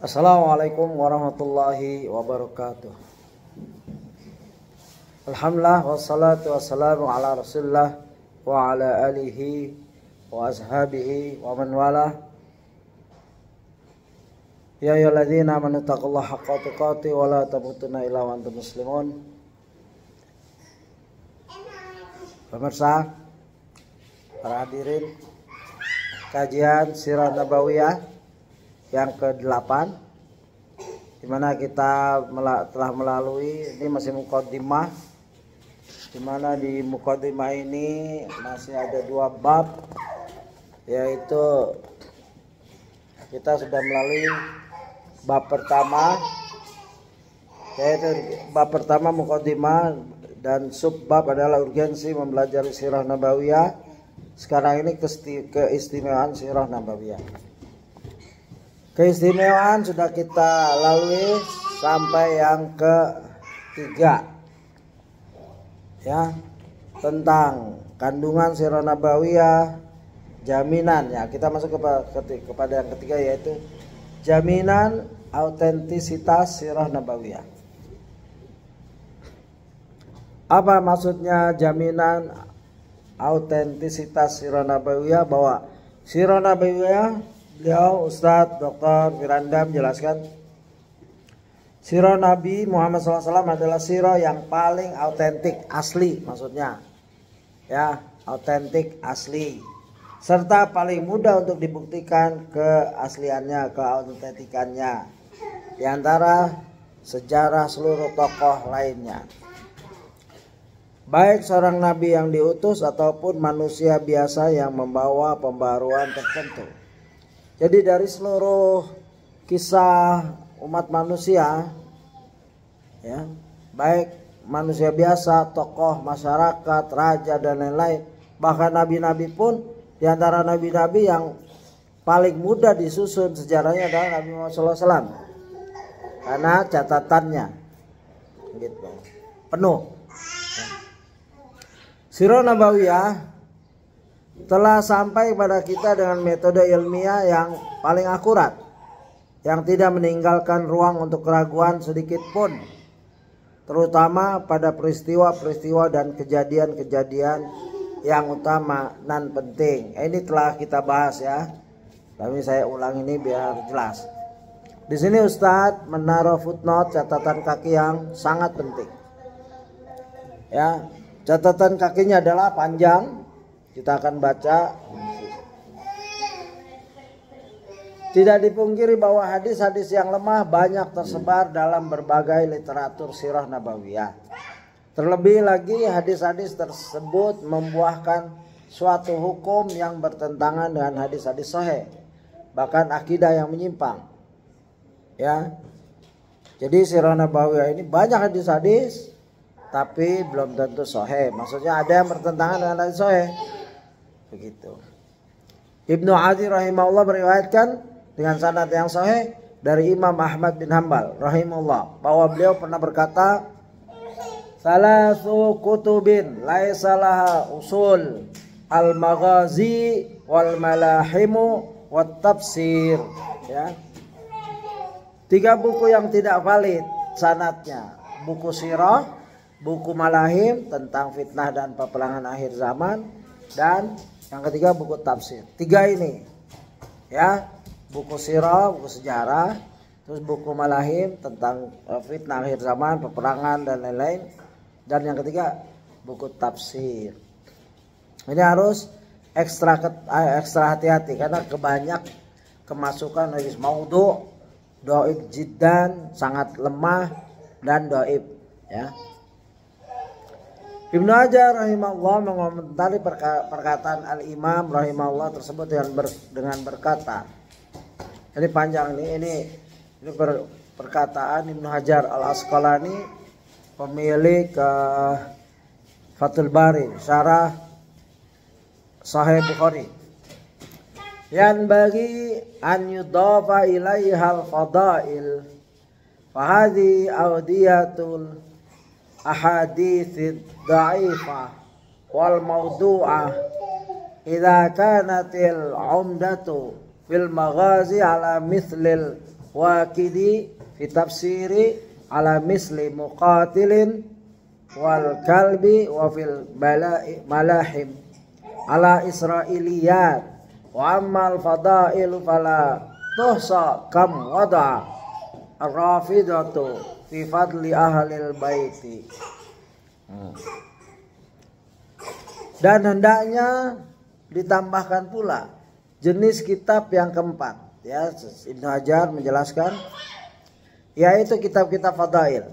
Assalamualaikum warahmatullahi wabarakatuh. Alhamdulillah wassalatu wassalamu ala Rasulillah wa ala alihi wa ashabihi wa man wala. Ya ayyuhalladzina amanu taqullaha haqqa tuqatih wa la tamutunna illa wa antum muslimun. Pemirsa, para hadirin, kajian Sirah Nabawiyah yang ke-8, di mana kita telah melalui, ini masih muqaddimah, di mana di muqaddimah ini masih ada 2 bab, yaitu kita sudah melalui bab pertama, yaitu bab pertama muqaddimah, dan subbab adalah urgensi mempelajari Sirah Nabawiyah. Sekarang ini keistimewaan Sirah Nabawiyah. Keistimewaan sudah kita lalui sampai yang ke-3, ya, tentang kandungan Sirah Nabawiyah, jaminan, ya, kita masuk kepada yang ketiga, yaitu jaminan autentisitas Sirah Nabawiyah. Apa maksudnya jaminan autentisitas Sirah Nabawiyah? Bahwa Sirah Nabawiyah, beliau Ustadz Dr. Firanda menjelaskan, sirah Nabi Muhammad SAW adalah sirah yang paling autentik, asli, maksudnya, ya, autentik, asli, serta paling mudah untuk dibuktikan keasliannya, keautentikannya di antara sejarah seluruh tokoh lainnya, baik seorang nabi yang diutus ataupun manusia biasa yang membawa pembaruan tertentu. Jadi dari seluruh kisah umat manusia, ya, baik manusia biasa, tokoh masyarakat, raja dan lain-lain, bahkan nabi-nabi pun, di antara nabi-nabi yang paling mudah disusun sejarahnya adalah Nabi Muhammad SAW, karena catatannya gitu penuh. Sirah Nabawiyah telah sampai pada kita dengan metode ilmiah yang paling akurat, yang tidak meninggalkan ruang untuk keraguan sedikit pun, terutama pada peristiwa-peristiwa dan kejadian-kejadian yang utama dan penting. Ini telah kita bahas, ya, tapi saya ulang ini biar jelas. Di sini Ustadz menaruh footnote, catatan kaki yang sangat penting, ya. Catatan kakinya adalah panjang. Kita akan baca. Tidak dipungkiri bahwa hadis-hadis yang lemah banyak tersebar dalam berbagai literatur Sirah Nabawiyah. Terlebih lagi hadis-hadis tersebut membuahkan suatu hukum yang bertentangan dengan hadis-hadis sahih, bahkan akidah yang menyimpang, ya. Jadi Sirah Nabawiyah ini banyak hadis-hadis, tapi belum tentu sahih. Maksudnya ada yang bertentangan dengan hadis sahih. Begitu. Ibnu Adi rahimahullah meriwayatkan dengan sanad yang sahih dari Imam Ahmad bin Hanbal rahimahullah bahwa beliau pernah berkata, "Salasu kutubin laisa laha usul, al-maghazi wal malahimu wat tafsir." Ya. 3 buku yang tidak valid sanadnya: buku sirah, buku malahim tentang fitnah dan peperangan akhir zaman, dan yang ketiga buku tafsir. 3 ini, ya, buku sirah, buku sejarah, terus buku malahim tentang fitnah akhir zaman, peperangan dan lain-lain, dan yang ketiga buku tafsir. Ini harus ekstra hati-hati karena kebanyak kemasukan hadis maudhu, dhaif jiddan, sangat lemah, dan dhaif, ya. Ibnu Hajar rahimahullah mengomentari perkataan Al-Imam rahimahullah tersebut dengan berkata, ini panjang ini perkataan Ibnu Hajar Al-Asqalani, pemilik Fathul Bari, syarah Sahih Bukhari. Yang bagi an yudafa ilaihal fadail, fahadi audiyatul ahadits dhaifah wal mawdu'ah idza kanatil umdatu fil maghazi ala mithlil Waqidi fi tafsiri ala misli muqatilin wal kalbi wa fil malahim ala israiliyat wa ammal fadail fala tuhsa kam wada ar-rafidatu fi fadli ahlil baiti. Dan hendaknya ditambahkan pula jenis kitab yang keempat, ya, Ibnu Hajar menjelaskan, yaitu kitab-kitab fadail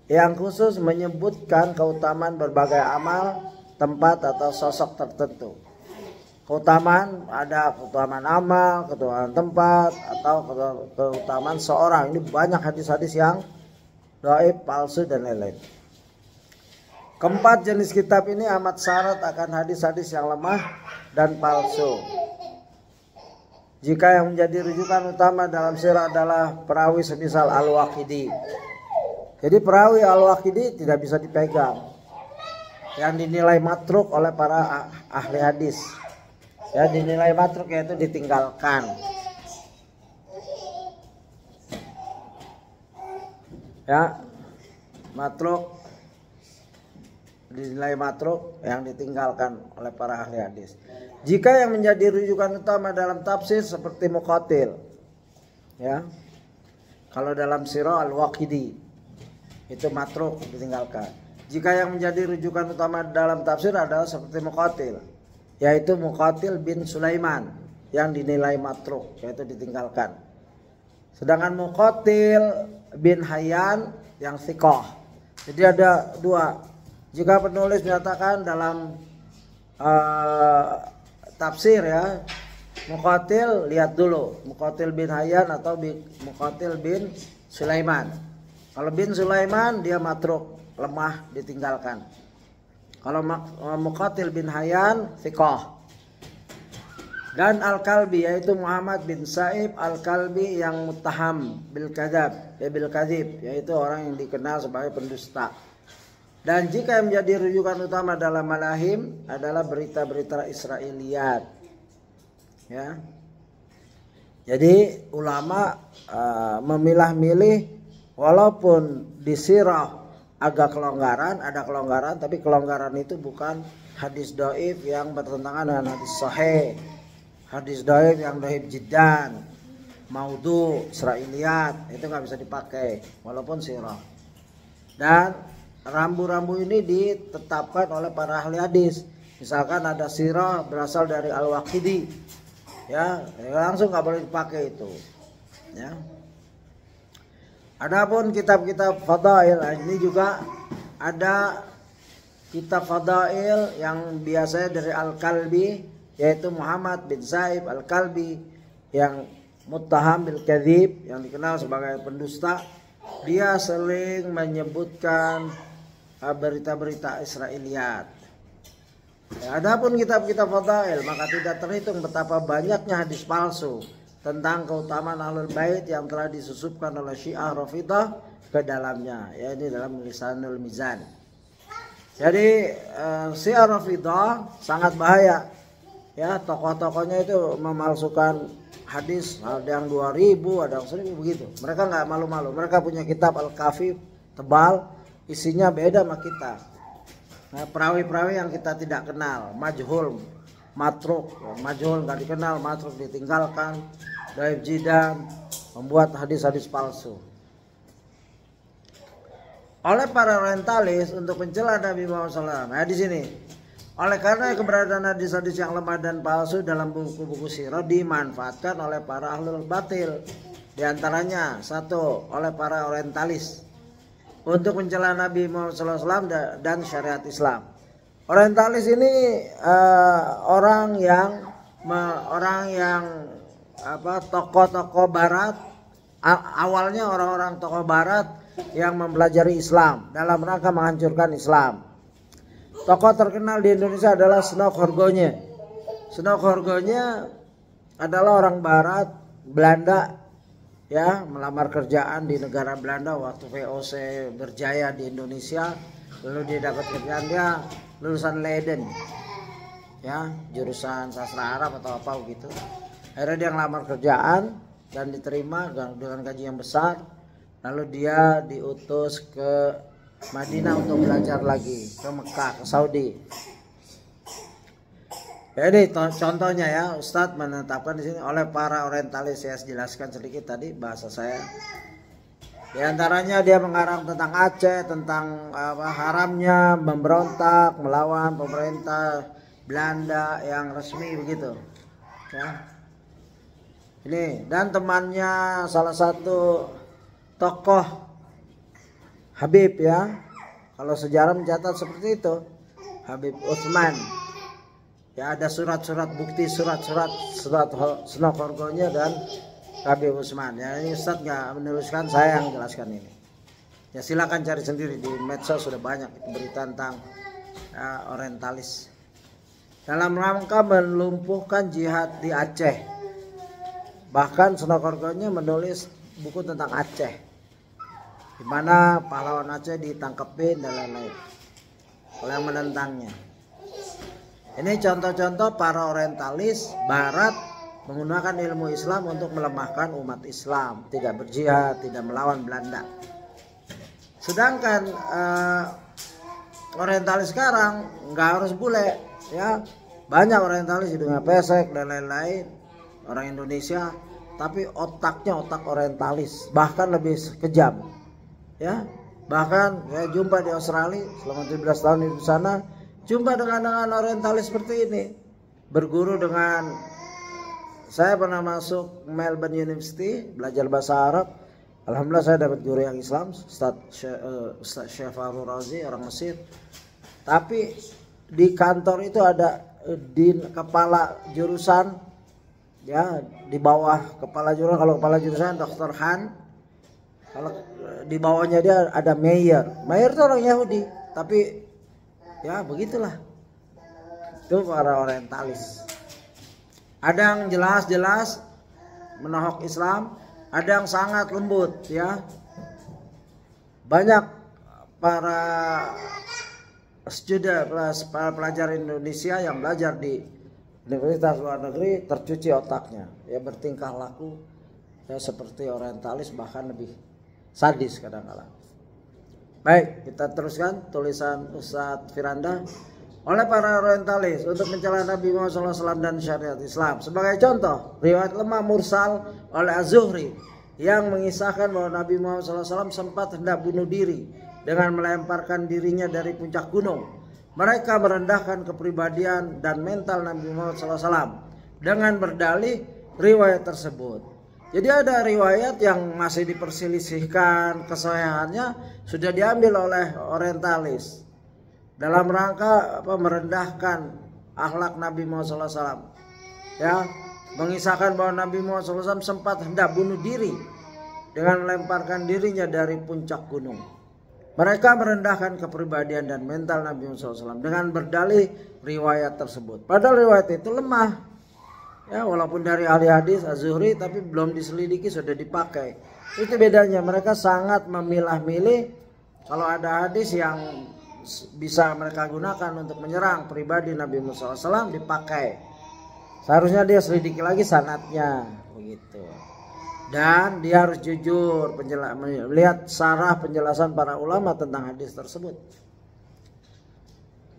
yang khusus menyebutkan keutamaan berbagai amal, tempat atau sosok tertentu. Keutamaan, ada keutamaan amal, keutamaan tempat, atau keutamaan seorang. Ini banyak hadis-hadis yang dhaif, palsu dan lain-lain. Keempat jenis kitab ini amat syarat akan hadis-hadis yang lemah dan palsu. Jika yang menjadi rujukan utama dalam sirah adalah perawi semisal Al-Waqidi. Jadi perawi Al-Waqidi tidak bisa dipegang, yang dinilai matruk oleh para ahli hadis. Ya, dinilai matruk yaitu ditinggalkan. Ya, matruk, dinilai matruk yang ditinggalkan oleh para ahli hadis. Jika yang menjadi rujukan utama dalam tafsir seperti Muqatil, ya, kalau dalam sirah Al-Waqidi itu matruk, ditinggalkan. Jika yang menjadi rujukan utama dalam tafsir adalah seperti Muqatil, yaitu Muqatil bin Sulaiman yang dinilai matruk, yaitu ditinggalkan. Sedangkan Muqatil bin Hayyan yang thiqah. Jadi ada dua. Jika penulis menyatakan dalam tafsir, ya, Muqatil, lihat dulu Muqatil bin Hayyan atau Muqatil bin Sulaiman. Kalau bin Sulaiman dia matruk, lemah, ditinggalkan. Kalau Muqatil bin Hayyan thiqah. Dan Al-Kalbi yaitu Muhammad bin Sa'ib Al-Kalbi yang muttaham bil kadzib, yaitu orang yang dikenal sebagai pendusta. Dan jika yang menjadi rujukan utama dalam malahim adalah berita-berita Israiliyat, ya. Jadi ulama memilah-milih, walaupun di sirah agak kelonggaran, ada kelonggaran, tapi kelonggaran itu bukan hadis dhaif yang bertentangan dengan hadis sahih. Hadis dhaif yang dhaif jiddan, maudhu, Israiliyat, itu nggak bisa dipakai walaupun sirah. Dan rambu-rambu ini ditetapkan oleh para ahli hadis. Misalkan ada sirah berasal dari Al-Waqidi, ya, langsung nggak boleh dipakai itu, ya. Adapun kitab-kitab fadail, ini juga ada kitab fadail yang biasanya dari Al-Kalbi, yaitu Muhammad bin Sa'ib Al-Kalbi yang muttaham bil kadzib, yang dikenal sebagai pendusta. Dia sering menyebutkan berita-berita Israiliyat. Ya, adapun kitab-kitab fadail, maka tidak terhitung betapa banyaknya hadis palsu tentang keutamaan Ahlul Bait yang telah disusupkan oleh Syiah Rafidah ke dalamnya, ya, ini dalam Lisanul Mizan. Jadi Syiah Rafidah sangat bahaya, ya, tokoh-tokohnya itu memalsukan hadis, ada yang 2000, ada yang 1000 begitu. Mereka nggak malu-malu, mereka punya kitab Al-Kafi tebal, isinya beda sama kita. Nah, perawi-perawi yang kita tidak kenal, majhul, matruk, majhul nggak dikenal, matruk ditinggalkan, dhaif jiddan, membuat hadis-hadis palsu. Oleh para orientalis untuk mencela Nabi Muhammad SAW. Nah, di sini, oleh karena keberadaan hadis-hadis yang lemah dan palsu dalam buku-buku sirah dimanfaatkan oleh para ahlul batil. Di antaranya, satu, oleh para orientalis untuk mencela Nabi Muhammad SAW dan syariat Islam. Orientalis ini orang yang tokoh-tokoh Barat, awalnya orang-orang tokoh Barat yang mempelajari Islam dalam rangka menghancurkan Islam. Tokoh terkenal di Indonesia adalah Snok Horgonya. Snok Horgonya adalah orang Barat, Belanda, ya, melamar kerjaan di negara Belanda waktu VOC berjaya di Indonesia. Lalu dia dapat kerjaan, dia lulusan Leiden, ya, jurusan sastra Arab atau apa gitu. Akhirnya dia ngelamar kerjaan dan diterima dengan gaji yang besar. Lalu dia diutus ke Madinah untuk belajar lagi, ke Mekah, ke Saudi. Jadi contohnya ya, Ustadz menetapkan di sini oleh para orientalis. Saya jelaskan sedikit tadi bahasa saya. Di antaranya dia mengarang tentang Aceh, tentang haramnya memberontak melawan pemerintah Belanda yang resmi begitu. Ya. Ini dan temannya salah satu tokoh Habib ya. Kalau sejarah mencatat seperti itu, Habib Utsman. Ya, ada surat-surat bukti, surat Senokhorgonya dan Habib Utsman. Ya, ini Ustadz nggak menuliskan, saya yang jelaskan ini. Ya silakan cari sendiri di medsos, sudah banyak berita tentang orientalis. Dalam rangka melumpuhkan jihad di Aceh. Bahkan Senokhorgonya menulis buku tentang Aceh, di mana pahlawan Aceh ditangkepin dan lain-lain oleh yang menentangnya. Ini contoh-contoh para orientalis Barat menggunakan ilmu Islam untuk melemahkan umat Islam, tidak berjihad, tidak melawan Belanda. Sedangkan orientalis sekarang nggak harus bule, ya banyak orientalis hidungnya pesek dan lain-lain, orang Indonesia, tapi otaknya otak orientalis, bahkan lebih kejam, ya. Bahkan saya jumpa di Australia selama 17 tahun di sana. Jumpa dengan orientalis seperti ini, berguru dengan, saya pernah masuk Melbourne University belajar bahasa Arab. Alhamdulillah saya dapat guru yang Islam, Ustaz Syekh Farul Razi, orang Mesir. Tapi di kantor itu ada di kepala jurusan, ya di bawah kepala jurusan, kalau kepala jurusan Dr. Han, kalau di bawahnya dia ada Mayer. Mayer itu orang Yahudi, tapi ya begitulah, itu para orientalis. Ada yang jelas-jelas menohok Islam, ada yang sangat lembut, ya. Banyak para para pelajar Indonesia yang belajar di universitas luar negeri tercuci otaknya, ya bertingkah laku ya seperti orientalis, bahkan lebih sadis kadang-kadang. Baik, kita teruskan tulisan Ustadz Firanda. Oleh para orientalis untuk mencela Nabi Muhammad SAW dan syariat Islam. Sebagai contoh, riwayat lemah mursal oleh Az-Zuhri yang mengisahkan bahwa Nabi Muhammad SAW sempat hendak bunuh diri dengan melemparkan dirinya dari puncak gunung. Mereka merendahkan kepribadian dan mental Nabi Muhammad SAW dengan berdalih riwayat tersebut. Jadi ada riwayat yang masih diperselisihkan kesahihannya, sudah diambil oleh orientalis dalam rangka merendahkan akhlak Nabi Muhammad SAW. Ya, mengisahkan bahwa Nabi Muhammad SAW sempat hendak bunuh diri dengan melemparkan dirinya dari puncak gunung. Mereka merendahkan kepribadian dan mental Nabi Muhammad SAW dengan berdalih riwayat tersebut. Padahal riwayat itu lemah. Ya, walaupun dari ahli hadis Az-Zuhri, tapi belum diselidiki sudah dipakai. Itu bedanya, mereka sangat memilah-milih. Kalau ada hadis yang bisa mereka gunakan untuk menyerang pribadi Nabi Muhammad SAW, dipakai. Seharusnya dia selidiki lagi sanadnya, begitu. Dan dia harus jujur melihat sarah penjelasan para ulama tentang hadis tersebut.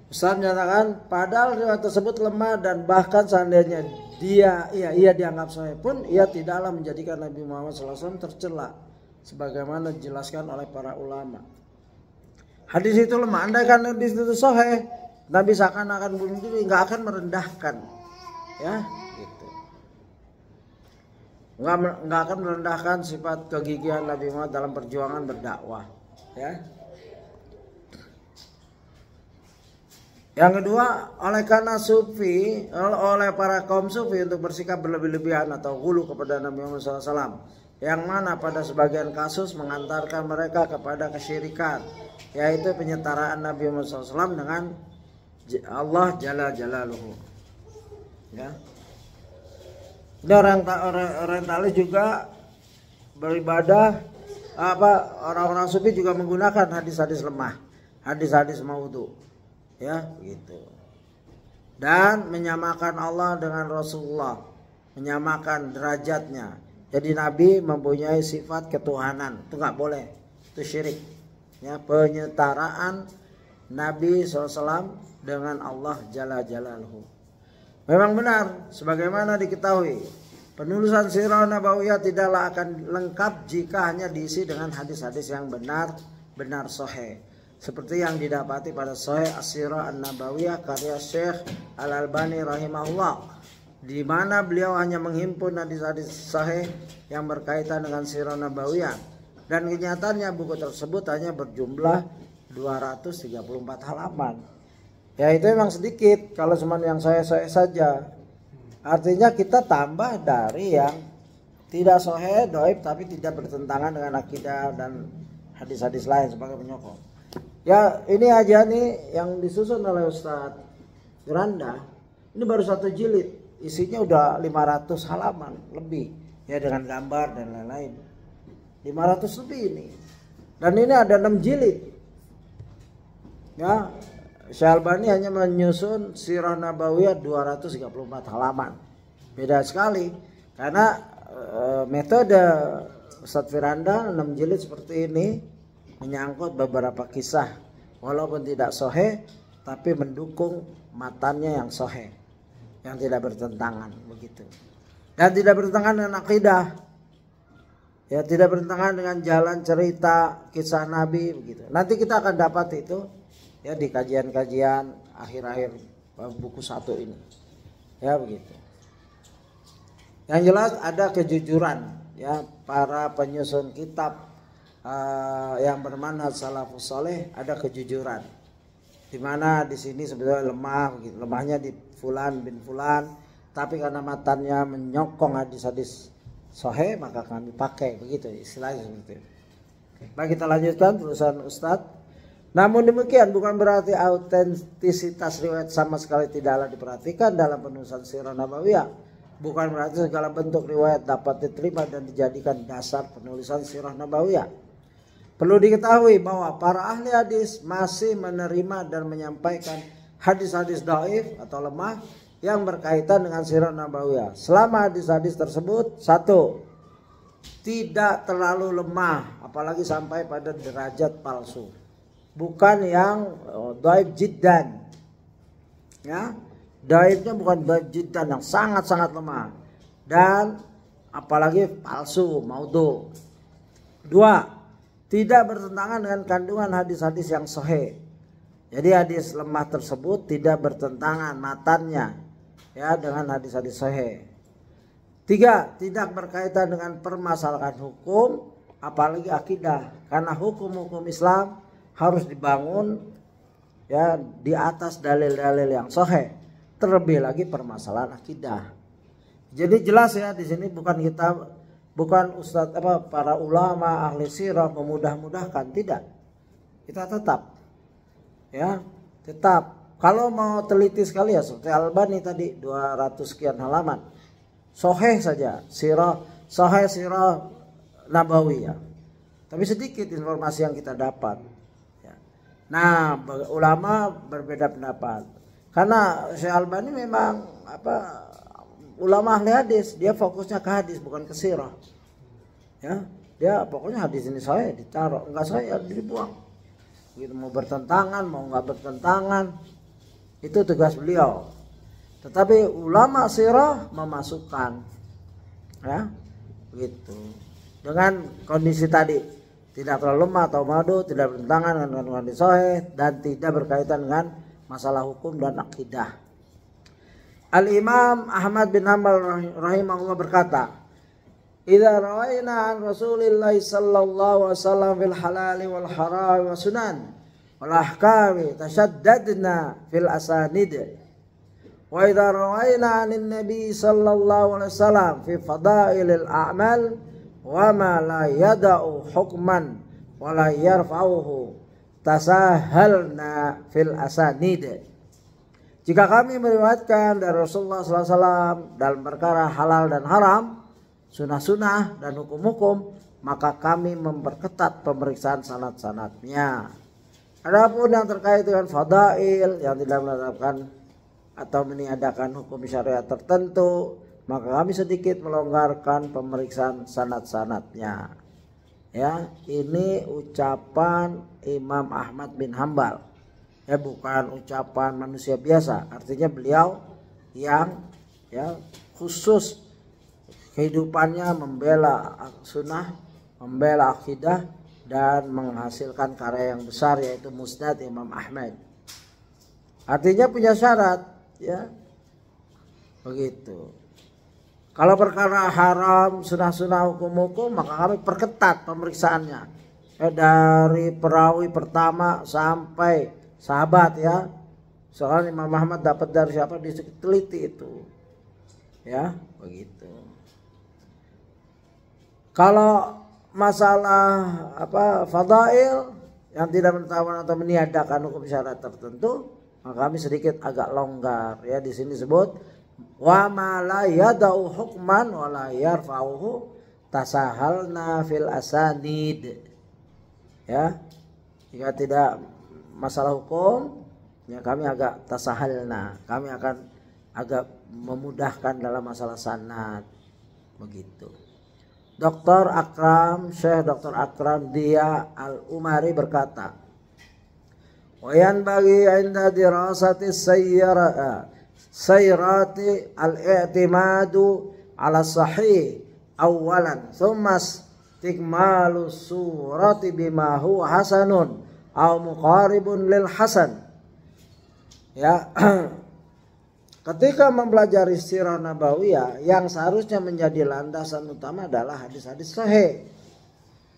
Ustaz menyatakan padahal riwayat tersebut lemah dan bahkan seandainya ia dianggap sahih pun ia tidaklah menjadikan Nabi Muhammad SAW tercela sebagaimana dijelaskan oleh para ulama. Hadis itu lemah, andaikan hadis itu sahih, Nabi seakan-akan bunuh diri, nggak akan merendahkan, ya, gitu. Nggak akan merendahkan sifat kegigihan Nabi Muhammad dalam perjuangan berdakwah, ya. Yang kedua, oleh para kaum sufi untuk bersikap berlebih-lebihan atau ghulu kepada Nabi Muhammad SAW, yang mana pada sebagian kasus mengantarkan mereka kepada kesyirikan, yaitu penyetaraan Nabi Muhammad SAW dengan Allah Jalla Jalaluhu. Ya. Ini orientalis juga beribadah, orang-orang sufi juga menggunakan hadis-hadis lemah, hadis-hadis maudhu. Ya, begitu. Dan menyamakan Allah dengan Rasulullah, menyamakan derajatnya, Jadi Nabi mempunyai sifat ketuhanan, itu nggak boleh, itu syirik. Ya, penyetaraan Nabi SAW dengan Allah Jalla Jalaluhu. Memang benar, sebagaimana diketahui, penulisan Sirah Nabawiyah tidaklah akan lengkap jika hanya diisi dengan hadis-hadis yang benar sahih. Seperti yang didapati pada Sahih As-Sirah An-Nabawiyah karya Syekh Al-Albani rahimahullah, di mana beliau hanya menghimpun hadis-hadis sahih yang berkaitan dengan Sirah Nabawiyah, dan kenyataannya buku tersebut hanya berjumlah 234 halaman. Ya itu memang sedikit kalau cuma yang saya saja. Artinya kita tambah dari yang tidak sahih, dhaif, tapi tidak bertentangan dengan akidah dan hadis-hadis lain sebagai penyokong. Ya ini aja nih yang disusun oleh Ustadz Firanda. Ini baru 1 jilid, isinya udah 500 halaman lebih, ya dengan gambar dan lain-lain. 500 lebih ini. Dan ini ada 6 jilid. Ya, Syekh Albani hanya menyusun Sirah Nabawiyah 234 halaman. Beda sekali karena metode Ustadz Firanda 6 jilid seperti ini menyangkut beberapa kisah walaupun tidak sahih tapi mendukung matannya yang sahih, yang tidak bertentangan begitu. Dan tidak bertentangan dengan akidah. Ya, tidak bertentangan dengan jalan cerita kisah Nabi begitu. Nanti kita akan dapat itu ya di kajian-kajian akhir-akhir buku 1 ini. Ya begitu. Yang jelas ada kejujuran ya para penyusun kitab yang bermanhaj salafus saleh, ada kejujuran. Di mana di sini sebetulnya lemah begitu. Lemahnya di fulan bin fulan, tapi karena matanya menyokong hadis-hadis sahih maka kami pakai begitu istilahnya seperti itu. Baik, kita lanjutkan tulisan Ustadz. Namun demikian bukan berarti autentisitas riwayat sama sekali tidaklah diperhatikan dalam penulisan Sirah Nabawiyah. Bukan berarti segala bentuk riwayat dapat diterima dan dijadikan dasar penulisan Sirah Nabawiyah. Perlu diketahui bahwa para ahli hadis masih menerima dan menyampaikan hadis-hadis dhaif atau lemah yang berkaitan dengan Sirah Nabawiyah. Selama hadis-hadis tersebut, 1, tidak terlalu lemah, apalagi sampai pada derajat palsu. Bukan yang dhaif jiddan. Ya, dhaifnya bukan dhaif jiddan yang sangat-sangat lemah. Dan apalagi palsu, maudhu. 2, tidak bertentangan dengan kandungan hadis-hadis yang sahih. Jadi hadis lemah tersebut tidak bertentangan matannya ya dengan hadis-hadis sahih. 3, tidak berkaitan dengan permasalahan hukum apalagi akidah, karena hukum-hukum Islam harus dibangun ya di atas dalil-dalil yang sahih, terlebih lagi permasalahan akidah. Jadi jelas ya di sini bukan Ustadz para ulama ahli sirah memudah-mudahkan, tidak. Kita tetap kalau mau teliti sekali ya seperti Albani tadi 200 sekian halaman. Sahih saja sahih Sirah Nabawiyah. Tapi sedikit informasi yang kita dapat. Ya. Nah, ulama berbeda pendapat. Karena Syekh Albani memang ulama ahli hadis, dia fokusnya ke hadis bukan ke sirah. Ya, dia pokoknya hadis ini saya ditaruh, enggak saya dibuang. Gitu, mau bertentangan, mau enggak bertentangan, itu tugas beliau. Tetapi ulama sirah memasukkan, ya, begitu. Dengan kondisi tadi, tidak terlalu lemah atau madu, tidak bertentangan dengan hadis sahih dan tidak berkaitan dengan masalah hukum dan akidah. Al-Imam Ahmad bin Hanbal rahimahullah berkata, "Idza rawaina an Rasulillah sallallahu alaihi wasallam fil halal wal haram wa sunan wal ahkam tashaddadna fil asanid. Wa idza rawaina an Nabi sallallahu alaihi wasallam fi fadailil a'mal wa ma la yada'u hukman wa la yarfa'uhu tasahalna fil asanid." Jika kami meriwayatkan dari Rasulullah SAW dalam perkara halal dan haram, sunnah-sunnah dan hukum-hukum, maka kami memperketat pemeriksaan sanad-sanadnya. Adapun yang terkait dengan fadail yang tidak menerapkan atau meniadakan hukum syariat tertentu, maka kami sedikit melonggarkan pemeriksaan sanad-sanadnya. Ya, ini ucapan Imam Ahmad bin Hambal. Ya, bukan ucapan manusia biasa. Artinya beliau yang ya khusus kehidupannya membela sunnah, membela akidah, dan menghasilkan karya yang besar yaitu Musnad Imam Ahmad. Artinya punya syarat, ya begitu. Kalau perkara haram, sunnah-sunnah, hukum-hukum, maka kami perketat pemeriksaannya. Ya, dari perawi pertama sampai sahabat, ya. Soalnya Imam Ahmad dapat dari siapa, diteliti itu. Ya, begitu. Kalau masalah fadail yang tidak menetapkan atau meniadakan hukum syarat tertentu, maka kami sedikit agak longgar, ya. Di sini sebut wa ma la yadau hukman wa la yarfa'uhu tasahalna fil asanid. Ya, jika tidak masalah hukum, ya kami agak tasahalna, kami akan agak memudahkan dalam masalah sanad, begitu. Syekh Dr. Akram Dia Al-Umari berkata, wa yanbaghi 'inda dirasati sayrati al-i'timadu ala sahih awalan thumma istikmalu surati bima huwa hasanun aw muqaribun lil hasan. Ya, ketika mempelajari sirah nabawiyah, yang seharusnya menjadi landasan utama adalah hadis-hadis sahih.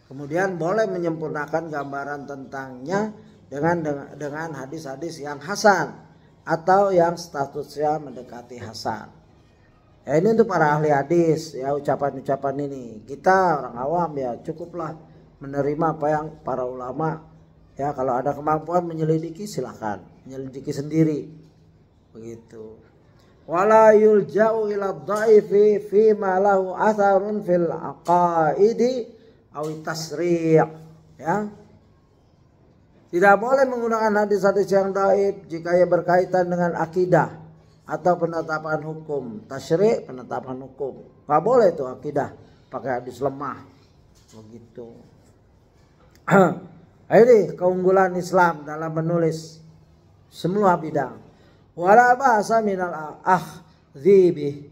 Kemudian boleh menyempurnakan gambaran tentangnya dengan hadis-hadis yang hasan atau yang statusnya mendekati hasan. Ya, ini untuk para ahli hadis, ya, ucapan-ucapan ini. Kita orang awam ya cukuplah menerima apa yang para ulama, ya, kalau ada kemampuan menyelidiki silakan, menyelidiki sendiri. Begitu. Wala yulja'u ila dhaifi fi ma lahu atharun fil aqaidi aw tasri', ya. Tidak boleh menggunakan hadis-hadis yang dhaif jika ia berkaitan dengan akidah atau penetapan hukum, tasyri', penetapan hukum. Enggak boleh itu akidah pakai hadis lemah. Begitu. Ini keunggulan Islam dalam menulis semua bidang. Wala ba'sa minal akhdhi bih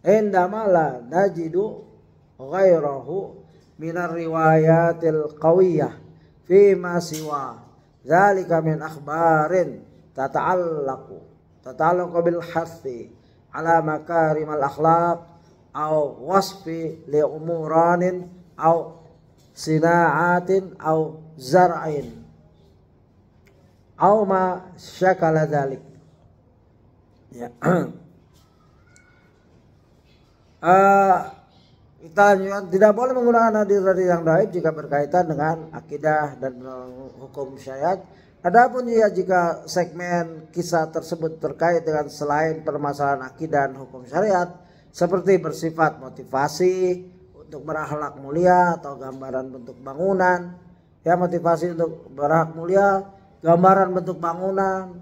indama la najidu ghairahu minar riwayatil qawiyah fi ma siwa dzalika min akhbarin tata'allaqu bil hathi ala makarimal akhlaq aw wasfi li umuranin aw sina'atin aw zar'in aw ma syakala dzalik. Ya. Kita tidak boleh menggunakan hadis-hadis yang dhaif jika berkaitan dengan akidah dan hukum syariat. Adapun ya jika segmen kisah tersebut terkait dengan selain permasalahan akidah dan hukum syariat, seperti bersifat motivasi untuk berakhlak mulia atau gambaran bentuk bangunan, ya, motivasi untuk berakhlak mulia, gambaran bentuk bangunan,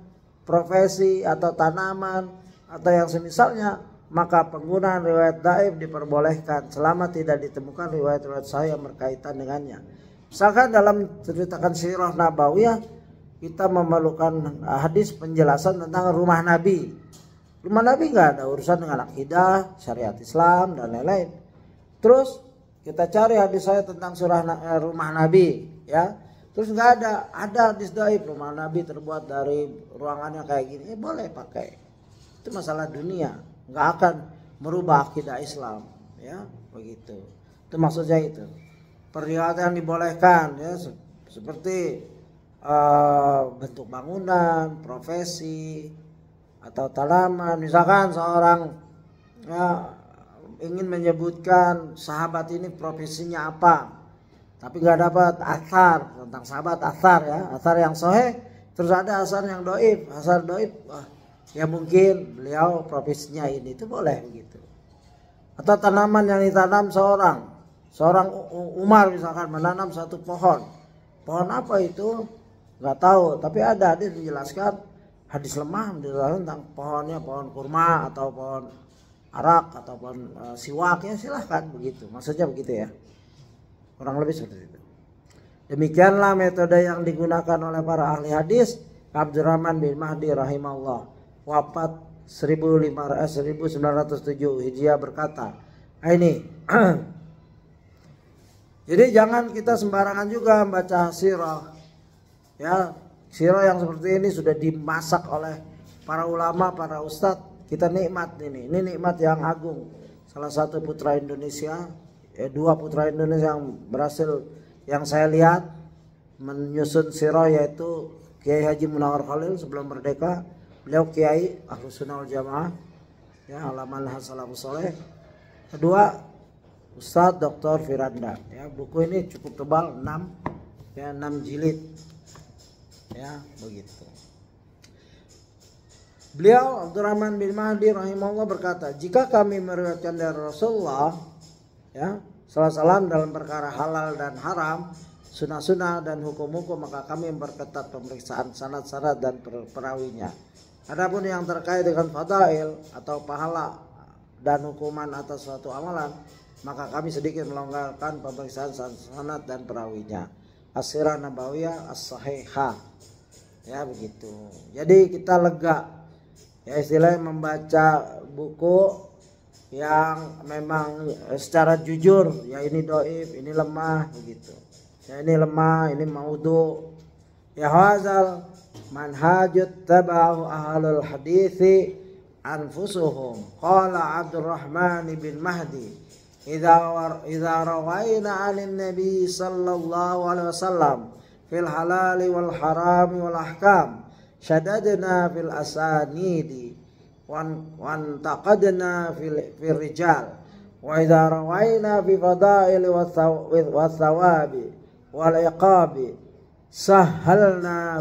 profesi atau tanaman atau yang semisalnya, maka penggunaan riwayat dhaif diperbolehkan selama tidak ditemukan riwayat-riwayat sahih yang berkaitan dengannya. Misalkan dalam ceritakan sirah nabawiyah, kita memerlukan hadis penjelasan tentang rumah Nabi. Rumah Nabi nggak ada urusan dengan akidah, syariat Islam dan lain-lain. Terus kita cari hadis saya tentang rumah Nabi, ya. Terus nggak ada hadis dhaif rumah Nabi terbuat dari ruangannya kayak gini, boleh pakai. Itu masalah dunia, nggak akan merubah akidah Islam, ya, begitu. Itu maksudnya itu. Perlihatkan yang dibolehkan, ya, seperti bentuk bangunan, profesi atau tanaman. Misalkan seorang, ya, ingin menyebutkan sahabat ini profesinya apa, tapi nggak dapat asar tentang sahabat, asar yang sahih, terus ada asar yang dhaif, ya mungkin beliau profesinya ini, itu boleh begitu. Atau tanaman yang ditanam seorang Umar misalkan menanam satu pohon apa itu nggak tahu, tapi ada hadis menjelaskan, hadis lemah menjelaskan tentang pohonnya pohon kurma atau pohon arak ataupun siwak, ya silahkan begitu. Maksudnya begitu ya. Kurang lebih seperti itu. Demikianlah metode yang digunakan oleh para ahli hadis. Abdurrahman bin Mahdi rahimahullah wafat 1907 Hijriah berkata, ini jadi jangan kita sembarangan juga membaca sirah. Ya, sirah yang seperti ini sudah dimasak oleh para ulama, para ustadz. Kita nikmat ini nikmat yang agung. Salah satu putra Indonesia, dua putra Indonesia yang berhasil, yang saya lihat menyusun sirah, yaitu Kiai Haji Munawar Khalil sebelum merdeka. Beliau Kiai Ahlus Sunnah wal Jamaah, ya, halaman Salafus Saleh. Kedua Ustadz Dr. Firanda, ya, buku ini cukup tebal, 6 jilid, ya, begitu. Beliau Abdurrahman bin Mahdi rahimahullah berkata, jika kami meriwayatkan dari Rasulullah, ya, SAW dalam perkara halal dan haram, sunnah-sunnah dan hukum-hukum, maka kami memperketat pemeriksaan sanad-sanad dan perawinya. Adapun yang terkait dengan fadail atau pahala dan hukuman atas suatu amalan, maka kami sedikit melonggarkan pemeriksaan sanad dan perawinya. As-Sirah Nabawiyah As-Sahihah, ya, begitu. Jadi kita lega, ya, istilahnya membaca buku yang memang secara jujur, ya, ini doib, ini lemah, begitu. Ya, ini lemah, ini maudhu. Ya, hazal manhajut taba'u ahlul hadithi anfusuhum. Qala Abdurrahman bin Mahdi, idza rawayna 'anil nabi sallallahu alaihi wasallam fil halal wal haram wal ahkam syadadna fil asanidi wan taqadna fil rijal wa idza rawayna fi fadail wa thawabi wal iqabi sahhalna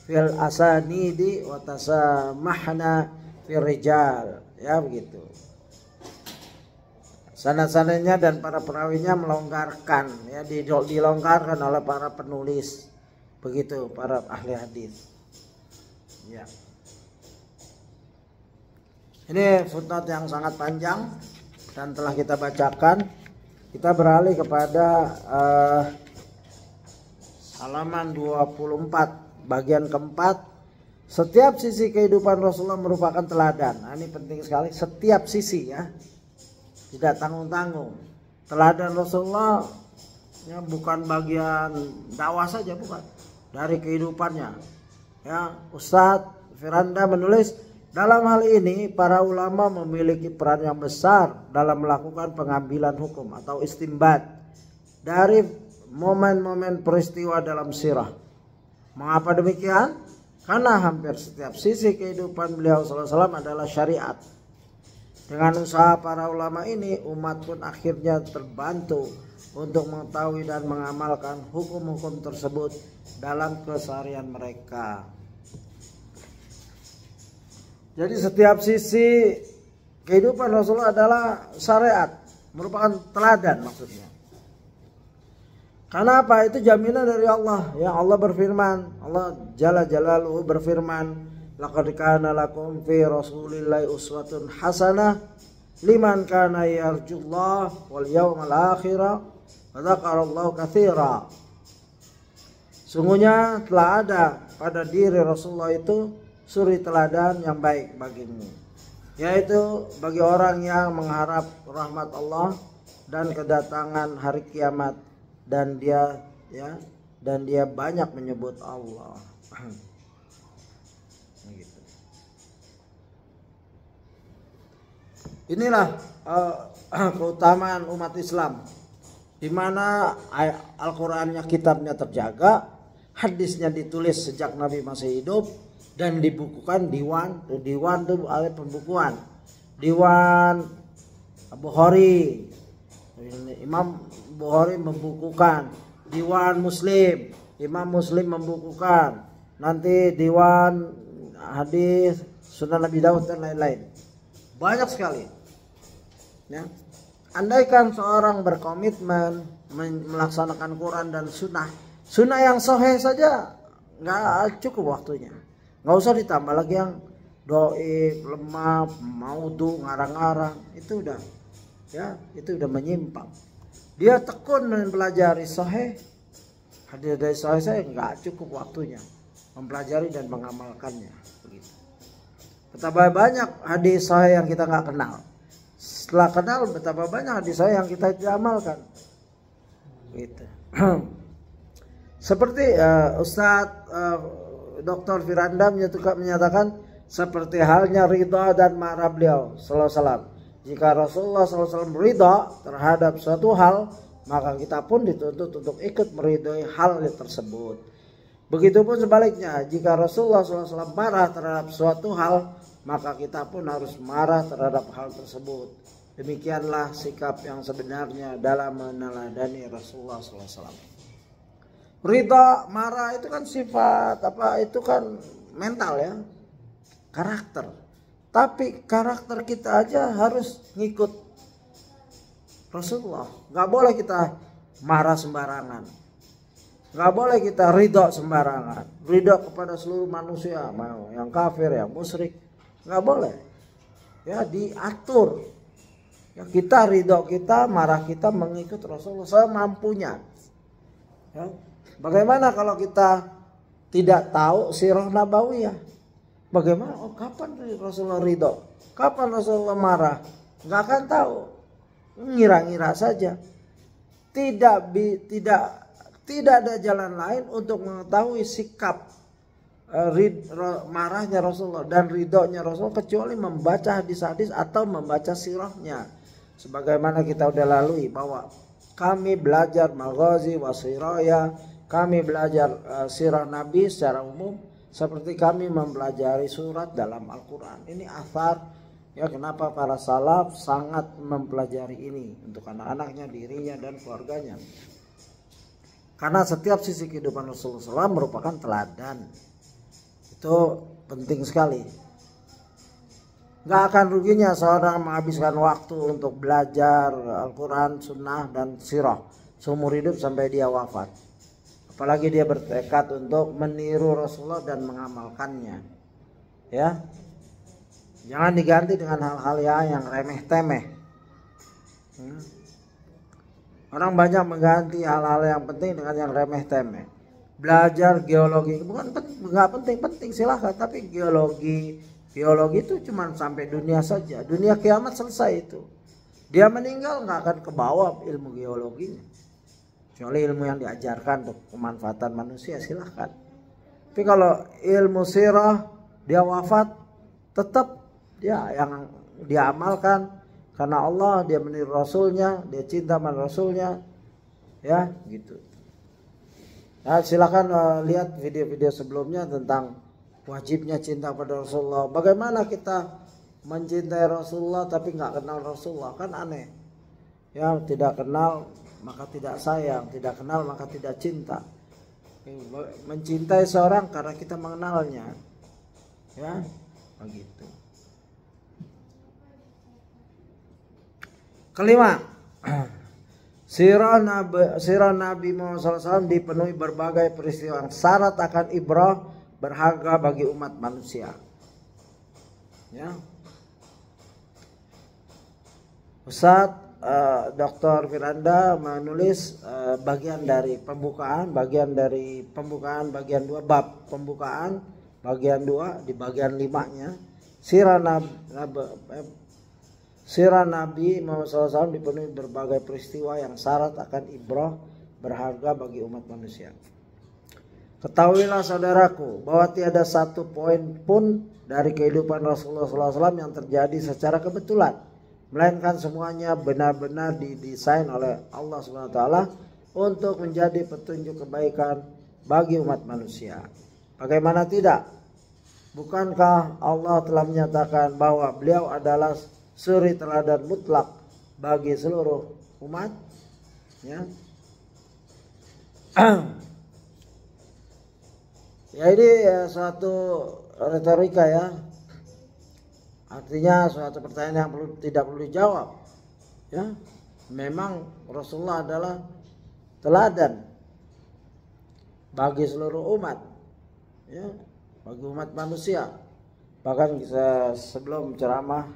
fil asanidi wa tasamahna fil rijal, ya, begitu. Sanad-sanadnya dan para perawinya melonggarkan, ya, dilonggarkan oleh para penulis, begitu, para ahli hadis, ya. Ini footnote yang sangat panjang dan telah kita bacakan. Kita beralih kepada halaman 24 bagian keempat. Setiap sisi kehidupan Rasulullah merupakan teladan. Nah, ini penting sekali, setiap sisi, ya, tidak tanggung-tanggung. Teladan Rasulullah, ya, bukan bagian dakwah saja, bukan, dari kehidupannya. Ya, Ustadz Firanda menulis, dalam hal ini para ulama memiliki peran yang besar dalam melakukan pengambilan hukum atau istinbat dari momen-momen peristiwa dalam sirah. Mengapa demikian? Karena hampir setiap sisi kehidupan beliau SAW adalah syariat. Dengan usaha para ulama ini, umat pun akhirnya terbantu untuk mengetahui dan mengamalkan hukum-hukum tersebut dalam keseharian mereka. Jadi setiap sisi kehidupan Rasulullah adalah syariat, merupakan teladan maksudnya. Karena apa? Itu jaminan dari Allah. Ya, Allah berfirman, Allah Jalla Jalaluhu berfirman, laqad kana lakum fi Rasulillahi uswatun hasanah liman kana yarjullah wal yawmal akhirah wa dzakarallaha katsira. Sungguhnya telah ada pada diri Rasulullah itu suri teladan yang baik bagimu, yaitu bagi orang yang mengharap rahmat Allah dan kedatangan hari kiamat, dan dia banyak menyebut Allah. Gitu. Inilah keutamaan umat Islam, di mana Al-Qur'annya, kitabnya terjaga, hadisnya ditulis sejak Nabi masih hidup dan dibukukan. Diwan itu ada pembukuan. Diwan Bukhari, Imam Bukhari membukukan. Diwan Muslim, Imam Muslim membukukan. Nanti Diwan hadis Sunan Nabi Daud dan lain-lain. Banyak sekali. Ya. Andaikan seorang berkomitmen melaksanakan Quran dan sunnah yang sahih saja nggak cukup waktunya. Nggak usah ditambah lagi yang doi, lemah, maudhu, ngarang-ngarang, itu udah menyimpang. Dia tekun mempelajari sahih, hadis dari sahih saya nggak cukup waktunya mempelajari dan mengamalkannya. Begitu. Betapa banyak hadis sahih yang kita nggak kenal. Setelah kenal, betapa banyak hadis sahih yang kita tidak amalkan. Gitu. Seperti Ustadz Dr. Firanda menyatakan seperti halnya ridha dan marah beliau sallallahu alaihi wasallam. Jika Rasulullah sallallahu alaihi wasallam ridha terhadap suatu hal, maka kita pun dituntut untuk ikut meridhoi hal tersebut. Begitupun sebaliknya, jika Rasulullah sallallahu alaihi wasallam marah terhadap suatu hal, maka kita pun harus marah terhadap hal tersebut. Demikianlah sikap yang sebenarnya dalam meneladani Rasulullah sallallahu alaihi wasallam. Ridha, marah itu kan sifat itu kan mental ya, karakter. Tapi karakter kita aja harus ngikut Rasulullah. Gak boleh kita marah sembarangan, gak boleh kita ridha sembarangan. Ridha kepada seluruh manusia, mau yang kafir, yang musyrik, gak boleh. Ya, diatur. Ya, kita ridha kita, marah kita mengikut Rasulullah semampunya. Ya. Bagaimana kalau kita tidak tahu sirah nabawiyah? Bagaimana? Oh, kapan Rasulullah ridho? Kapan Rasulullah marah? Nggak akan tahu. Ngira-ngira saja. Tidak ada jalan lain untuk mengetahui sikap marahnya Rasulullah dan ridhonya Rasulullah kecuali membaca hadis-hadis atau membaca sirahnya. Sebagaimana kita udah lalui bahwa kami belajar maghazi wa siraya, kami belajar sirah Nabi secara umum seperti kami mempelajari surat dalam Al-Quran. Ini athar ya, kenapa para salaf sangat mempelajari ini untuk anak-anaknya, dirinya dan keluarganya. Karena setiap sisi kehidupan Rasulullah SAW merupakan teladan. Itu penting sekali. Gak akan ruginya seorang menghabiskan waktu untuk belajar Al-Quran, Sunnah dan Sirah seumur hidup sampai dia wafat. Apalagi dia bertekad untuk meniru Rasulullah dan mengamalkannya. Ya, jangan diganti dengan hal-hal yang remeh-temeh. Orang banyak mengganti hal-hal yang penting dengan yang remeh-temeh. Belajar geologi bukan nggak penting silahkan, tapi biologi itu cuma sampai dunia saja. Dunia kiamat selesai itu. Dia meninggal nggak akan ke bawah ilmu geologinya. Kecuali ilmu yang diajarkan untuk kemanfaatan manusia, silahkan. Tapi kalau ilmu sirah dia wafat, tetap dia yang dia amalkan karena Allah, dia meniru Rasulnya, dia cinta sama Rasulnya, ya gitu. Nah, silahkan lihat video-video sebelumnya tentang wajibnya cinta pada Rasulullah. Bagaimana kita mencintai Rasulullah tapi nggak kenal Rasulullah, kan aneh. Ya, tidak kenal maka tidak sayang, tidak kenal maka tidak cinta. Mencintai seorang karena kita mengenalnya, ya begitu. Kelima, sirah Nabi Muhammad SAW dipenuhi berbagai peristiwa yang syarat akan ibrah berharga bagi umat manusia. Ya, Ustadz Dr. Firanda menulis bagian dari pembukaan, bagian 2 bab pembukaan, bagian 2 di bagian 5-nya. Sirah Nabi Muhammad SAW dipenuhi berbagai peristiwa yang syarat akan ibrah berharga bagi umat manusia. Ketahuilah saudaraku bahwa tiada satu poin pun dari kehidupan Rasulullah SAW yang terjadi secara kebetulan, melainkan semuanya benar-benar didesain oleh Allah SWT untuk menjadi petunjuk kebaikan bagi umat manusia. Bagaimana tidak? Bukankah Allah telah menyatakan bahwa beliau adalah suri teladan mutlak bagi seluruh umat? Ya. Ya, ini suatu retorika ya. Artinya suatu pertanyaan yang tidak perlu dijawab. Ya, memang Rasulullah adalah teladan bagi seluruh umat, ya, bagi umat manusia. Bahkan sebelum ceramah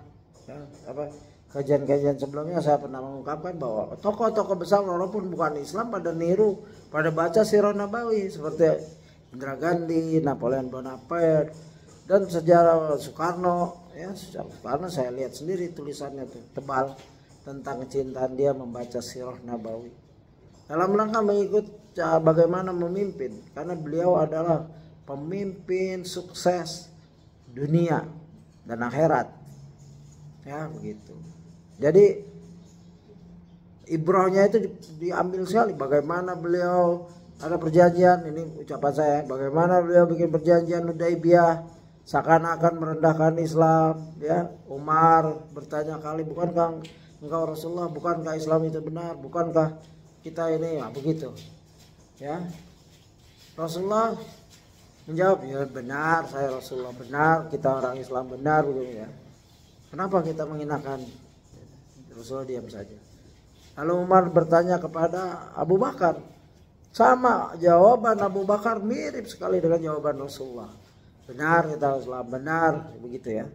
ya, kajian-kajian sebelumnya saya pernah mengungkapkan bahwa tokoh-tokoh besar walaupun bukan Islam pada niru, pada baca Sirah Nabawi seperti Indra Gandhi, Napoleon Bonaparte, dan sejarah Soekarno. Ya, sejarah Soekarno saya lihat sendiri tulisannya tuh tebal tentang kecintaan dia membaca Sirah Nabawi. Dalam rangka mengikut bagaimana memimpin, karena beliau adalah pemimpin sukses dunia dan akhirat. Ya, begitu. Jadi ibrahnya itu diambil sekali bagaimana beliau ada perjanjian, ini ucapan saya, bagaimana beliau bikin perjanjian Hudaibiyah seakan-akan merendahkan Islam, ya. Umar bertanya kali, bukankah engkau Rasulullah, bukankah Islam itu benar, bukankah kita ini, ya begitu, ya. Rasulullah menjawab, ya benar, saya Rasulullah benar, kita orang Islam benar, begitu ya. Kenapa kita menghinakan? Rasulullah diam saja. Lalu Umar bertanya kepada Abu Bakar, sama jawaban Abu Bakar mirip sekali dengan jawaban Rasulullah. Benar kita Rasulullah, benar, begitu ya.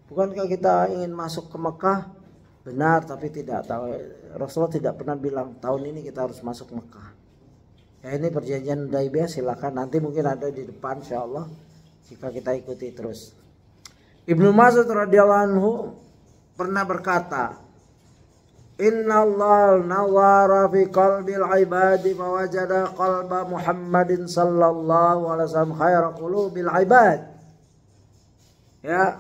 Bukankah kita ingin masuk ke Mekah? Benar, tapi tidak tahu. Rasulullah tidak pernah bilang tahun ini kita harus masuk Mekah. Ya, ini perjanjian Hudaibiyah, silakan nanti mungkin ada di depan insyaallah jika kita ikuti terus. Ibnu Mas'ud radhiyallahu anhu pernah berkata, Inna Allah nawara fi qalbil ibadi fawajada qalba Muhammadin sallallahu alaihi wasallam khaira qulubil ibad. Ya,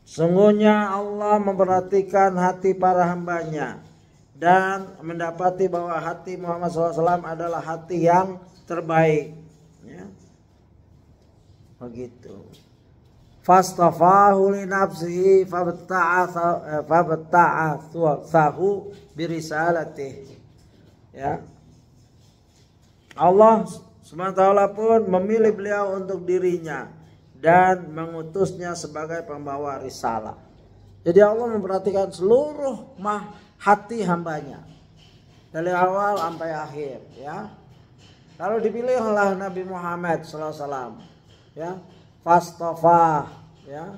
sungguhnya Allah memperhatikan hati para hambanya dan mendapati bahwa hati Muhammad SAW adalah hati yang terbaik. Ya, begitu. Fastafahu li nafsihi fabta'athahu birisalatih. Ya. Allah SWT pun memilih beliau untuk dirinya dan mengutusnya sebagai pembawa risalah. Jadi Allah memperhatikan seluruh hati hambanya dari awal sampai akhir, ya. Lalu dipilihlah Nabi Muhammad SAW, ya. Fastafah, ya,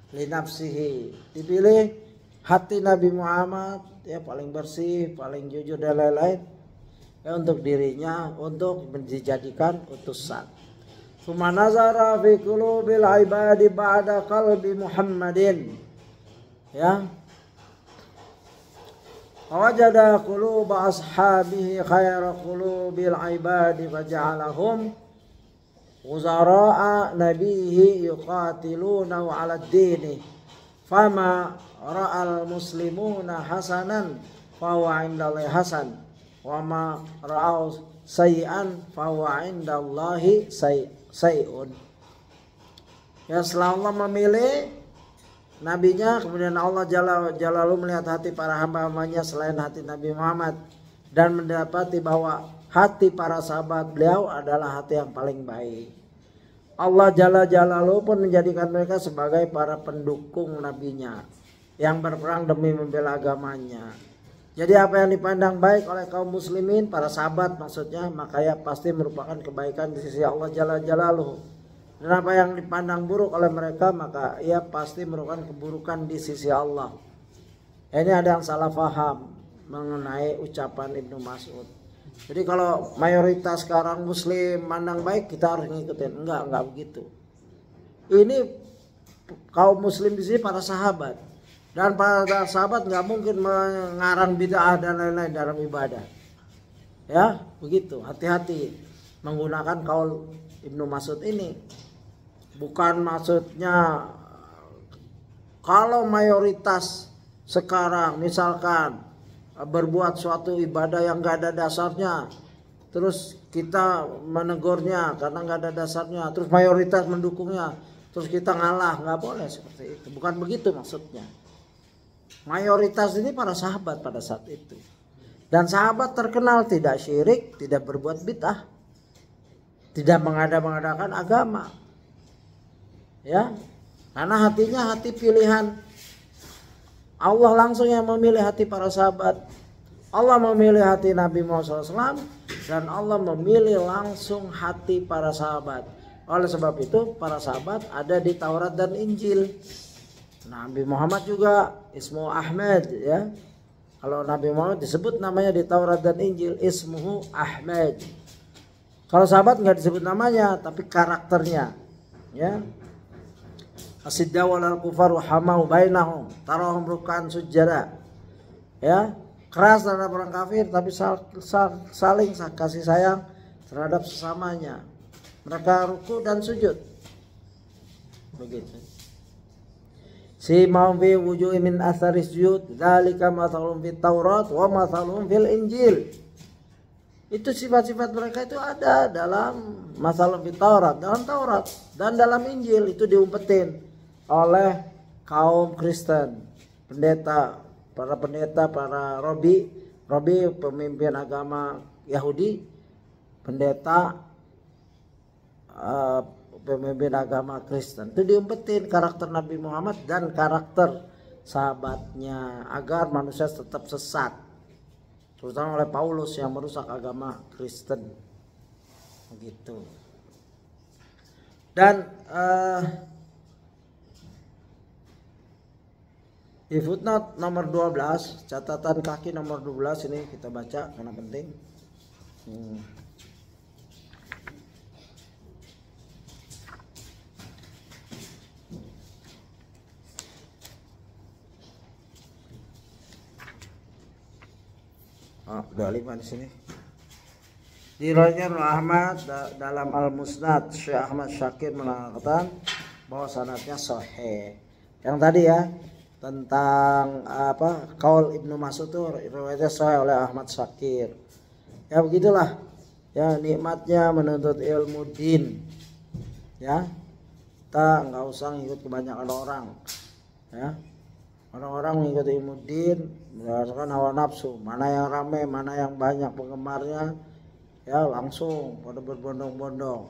li nafsihi, dipilih hati Nabi Muhammad, ya, paling bersih, paling jujur dan lain-lain, ya, untuk dirinya, untuk dijadikan utusan. Tsumma nazara fi qulubil ibadi ba'da qalbi Muhammadin, ya, wajada quluba ashabihi khaira qulubil ibadi faja'alahum Uzara'a nabihi yuqatilunahu ala dini fama ra'al muslimuna hasanan fahuwa indallahi hasan wa ma ra'au sayyi'an fahuwa indallahi sayyi'un. Ya, setelah Allah memilih nabinya, kemudian Allah Jalaluhu melihat hati para hamba-hambanya selain hati Nabi Muhammad dan mendapati bahwa hati para sahabat beliau adalah hati yang paling baik. Allah Jalaluhu pun menjadikan mereka sebagai para pendukung nabinya yang berperang demi membela agamanya. Jadi apa yang dipandang baik oleh kaum muslimin, para sahabat maksudnya, maka ya pasti merupakan kebaikan di sisi Allah Jalaluhu. Dan apa yang dipandang buruk oleh mereka, maka ia pasti merupakan keburukan di sisi Allah. Ini ada yang salah faham mengenai ucapan Ibnu Mas'ud. Jadi kalau mayoritas sekarang muslim mandang baik, kita harus ngikutin. Enggak begitu. Ini kaum muslim di sini para sahabat. Dan para sahabat nggak mungkin mengarang bid'ah dan lain-lain dalam ibadah. Ya, begitu. Hati-hati menggunakan kaul Ibnu Mas'ud ini. Bukan maksudnya kalau mayoritas sekarang misalkan berbuat suatu ibadah yang gak ada dasarnya, terus kita menegurnya karena gak ada dasarnya, terus mayoritas mendukungnya, terus kita ngalah, nggak boleh seperti itu. Bukan begitu maksudnya. Mayoritas ini para sahabat pada saat itu, dan sahabat terkenal tidak syirik, tidak berbuat bid'ah, tidak mengada-ngadakan agama, ya, karena hatinya hati pilihan. Allah langsung yang memilih hati para sahabat. Allah memilih hati Nabi Muhammad SAW dan Allah memilih langsung hati para sahabat. Oleh sebab itu para sahabat ada di Taurat dan Injil. Nabi Muhammad juga ismu Ahmad ya. Kalau Nabi Muhammad disebut namanya di Taurat dan Injil, ismuhu Ahmad. Kalau sahabat nggak disebut namanya, tapi karakternya, ya. Asiddaw wal kufar hamau bainahum, tarahum ruk'an sujada. Ya, keras terhadap orang kafir, tapi saling kasih sayang terhadap sesamanya. Mereka ruku dan sujud. Begitu. Si maum fi wujuhi min atharis sujud, dzalika mathalun fit Taurat wa mathalun fil Injil. Itu sifat-sifat mereka itu ada dalam mathalun fit Taurat, dalam Taurat dan dalam Injil. Itu diumpetin oleh kaum Kristen, para pendeta, para robi pemimpin agama Yahudi, pendeta, pemimpin agama Kristen. Itu diumpetin karakter Nabi Muhammad dan karakter sahabatnya agar manusia tetap sesat, terutama oleh Paulus yang merusak agama Kristen. Begitu. Dan di footnote nomor 12, catatan kaki nomor 12 ini kita baca karena penting. Udah 5 di sini. Diriwayatkan Ahmad dalam Al-Musnad, Syekh Ahmad Syakir mengatakan bahwa sanadnya sahih. Yang tadi ya tentang qaul Ibnu Mas'ud itu riwayatnya sahih oleh Ahmad Syakir. Ya begitulah. Ya nikmatnya menuntut ilmu din. Ya. Kita nggak usah ngikut kebanyakan orang. Ya. Orang-orang mengikuti ilmu din berdasarkan hawa nafsu, mana yang ramai, mana yang banyak penggemarnya, ya langsung pada berbondong-bondong.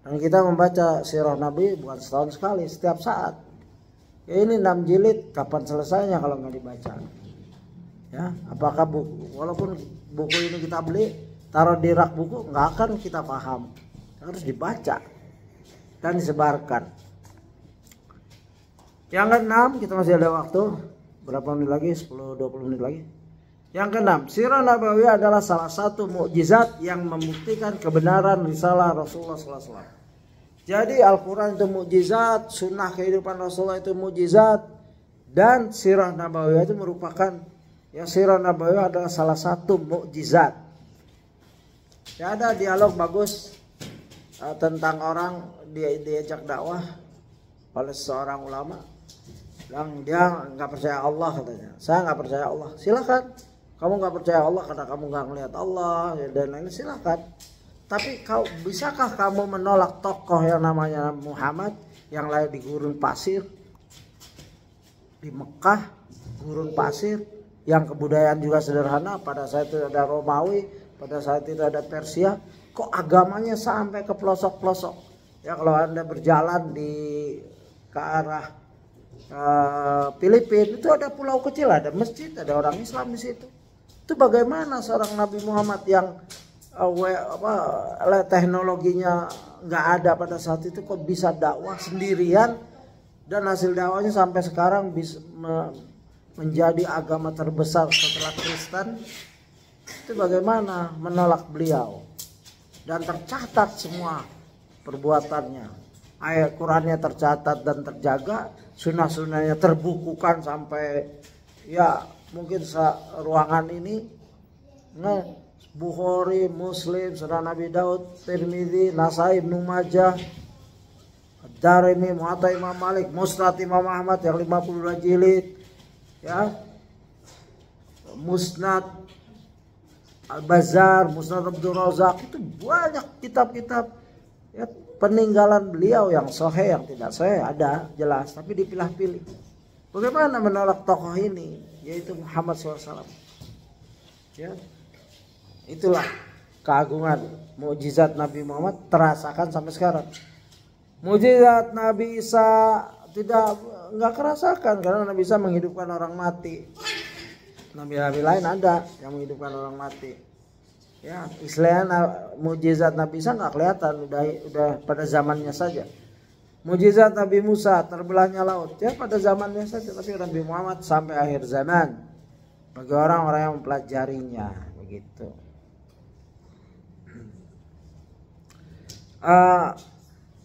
Dan kita membaca sirah Nabi bukan setahun sekali, setiap saat. Ya ini 6 jilid, kapan selesainya kalau nggak dibaca? Ya, apakah buku, walaupun buku ini kita beli, taruh di rak buku, nggak akan kita paham. Harus dibaca dan disebarkan. Yang keenam, kita masih ada waktu. Berapa menit lagi? 10-20 menit lagi. Yang keenam, sirah nabawiyah adalah salah satu mukjizat yang membuktikan kebenaran risalah Rasulullah SAW. Jadi Al-Quran itu mukjizat, sunnah kehidupan Rasulullah itu mukjizat, dan sirah nabawiyah itu merupakan, ya sirah nabawiyah adalah salah satu mukjizat. Ya ada dialog bagus tentang orang diajak dakwah oleh seorang ulama. Yang dia nggak percaya Allah katanya. Saya nggak percaya Allah. Silakan. Kamu nggak percaya Allah karena kamu nggak melihat Allah dan lain-lain. Silakan. Tapi bisakah kamu menolak tokoh yang namanya Muhammad yang lahir di gurun pasir di Mekah, gurun pasir yang kebudayaan juga sederhana. Pada saat itu ada Romawi, pada saat itu ada Persia. Kok agamanya sampai ke pelosok-pelosok? Ya kalau Anda berjalan ke arah Filipina itu ada pulau kecil, ada masjid, ada orang Islam di situ. Itu bagaimana seorang Nabi Muhammad yang teknologinya nggak ada pada saat itu kok bisa dakwah sendirian dan hasil dakwahnya sampai sekarang bisa menjadi agama terbesar setelah Kristen? Itu bagaimana menolak beliau? Dan tercatat semua perbuatannya. Ayat Qurannya tercatat dan terjaga, sunnah-sunnahnya terbukukan sampai ya mungkin ruangan ini. Nah, Bukhari, Muslim, Sunan Nabi Daud, Tirmidzi, Nasai, Ibnu Majah, Darimi, Muwatta Imam Malik, Musnad Imam Ahmad yang 52 jilid, ya, Musnad Al-Bazzar, Musnad Abdul Razak, itu banyak kitab-kitab ya, peninggalan beliau yang sahih, yang tidak sahih ada jelas, tapi dipilah-pilih. Bagaimana menolak tokoh ini, yaitu Muhammad SAW? Ya, itulah keagungan mukjizat Nabi Muhammad terasakan sampai sekarang. Mukjizat Nabi Isa nggak kerasakan karena Nabi Isa menghidupkan orang mati. Nabi-nabi lain ada yang menghidupkan orang mati. Ya, istilahnya mujizat Nabi Isa nggak kelihatan, udah pada zamannya saja. Mujizat Nabi Musa terbelahnya laut, ya pada zamannya saja. Tapi Nabi Muhammad sampai akhir zaman bagi orang-orang yang mempelajarinya, begitu.